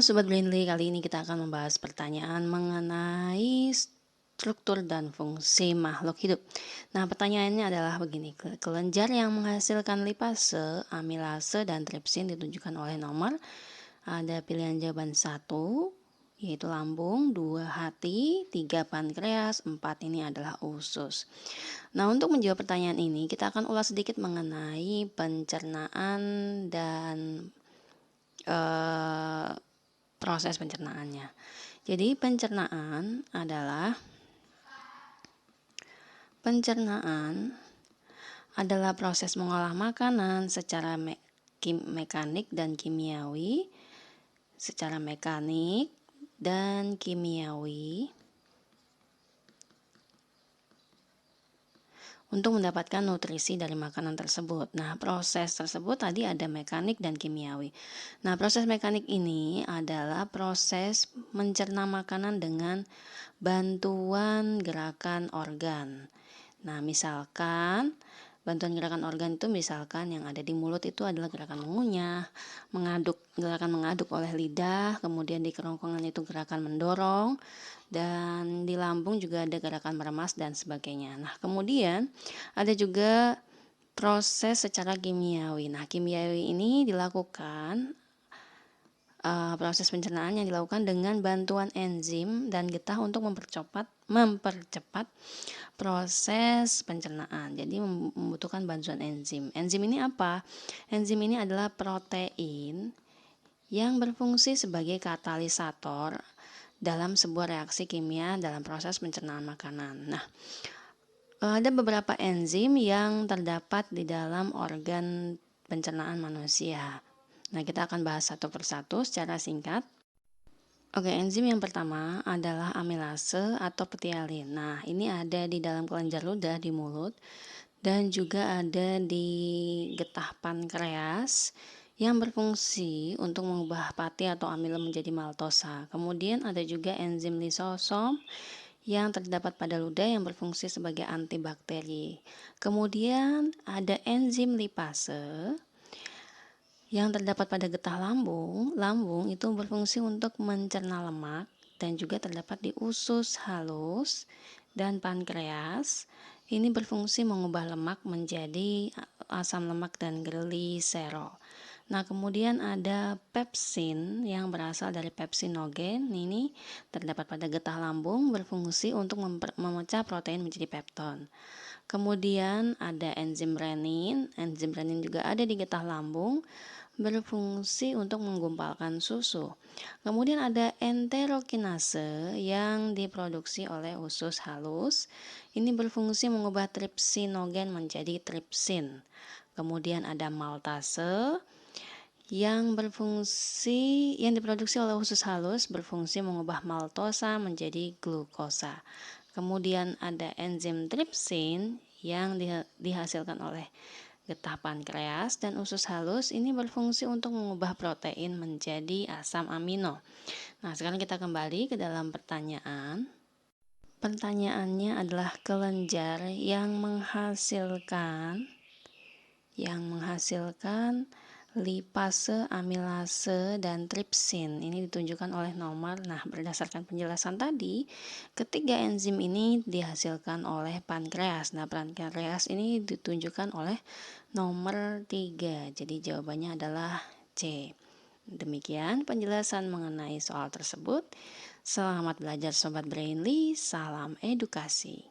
Sobat Brainly, kali ini kita akan membahas pertanyaan mengenai struktur dan fungsi makhluk hidup. Nah, pertanyaannya adalah begini, kelenjar yang menghasilkan lipase, amilase, dan tripsin ditunjukkan oleh nomor. Ada pilihan jawaban 1, yaitu lambung, 2 hati, 3 pankreas, 4 ini adalah usus. Nah, untuk menjawab pertanyaan ini, kita akan ulas sedikit mengenai pencernaan dan proses pencernaannya. Jadi pencernaan adalah proses mengolah makanan secara mekanik dan kimiawi, untuk mendapatkan nutrisi dari makanan tersebut. Nah, proses tersebut tadi ada mekanik dan kimiawi. Nah, proses mekanik ini adalah proses mencerna makanan dengan bantuan gerakan organ. Nah, misalkan bantuan gerakan organ itu misalkan yang ada di mulut itu adalah gerakan mengunyah, gerakan mengaduk oleh lidah, kemudian di kerongkongan itu gerakan mendorong, dan di lambung juga ada gerakan meremas dan sebagainya. Nah, kemudian ada juga proses secara kimiawi. Nah, kimiawi ini dilakukan proses pencernaan yang dilakukan dengan bantuan enzim dan getah untuk mempercepat proses pencernaan. Jadi membutuhkan bantuan enzim. Enzim ini apa? Enzim ini adalah protein yang berfungsi sebagai katalisator dalam sebuah reaksi kimia dalam proses pencernaan makanan. Nah, ada beberapa enzim yang terdapat di dalam organ pencernaan manusia. Nah, kita akan bahas satu persatu secara singkat. Oke, enzim yang pertama adalah amilase atau petialin. Nah, ini ada di dalam kelenjar ludah di mulut dan juga ada di getah pankreas yang berfungsi untuk mengubah pati atau amila menjadi maltosa. Kemudian ada juga enzim lisosom yang terdapat pada ludah yang berfungsi sebagai antibakteri. Kemudian ada enzim lipase yang terdapat pada getah lambung. Lambung itu berfungsi untuk mencerna lemak dan juga terdapat di usus halus dan pankreas. Ini berfungsi mengubah lemak menjadi asam lemak dan gliserol. Nah, kemudian ada pepsin yang berasal dari pepsinogen. Ini terdapat pada getah lambung, berfungsi untuk memecah protein menjadi pepton. Kemudian ada enzim renin. Enzim renin juga ada di getah lambung, berfungsi untuk menggumpalkan susu. Kemudian ada enterokinase yang diproduksi oleh usus halus. Ini berfungsi mengubah tripsinogen menjadi tripsin. Kemudian ada maltase yang diproduksi oleh usus halus, berfungsi mengubah maltosa menjadi glukosa. Kemudian ada enzim tripsin yang dihasilkan oleh getah pankreas dan usus halus. Ini berfungsi untuk mengubah protein menjadi asam amino. Nah, sekarang kita kembali ke dalam pertanyaan. Pertanyaannya adalah kelenjar yang menghasilkan lipase, amilase, dan tripsin. Ini ditunjukkan oleh nomor. Nah, berdasarkan penjelasan tadi, ketiga enzim ini dihasilkan oleh pankreas. Nah, pankreas ini ditunjukkan oleh nomor 3. Jadi jawabannya adalah C. Demikian penjelasan mengenai soal tersebut. Selamat belajar Sobat Brainly, salam edukasi.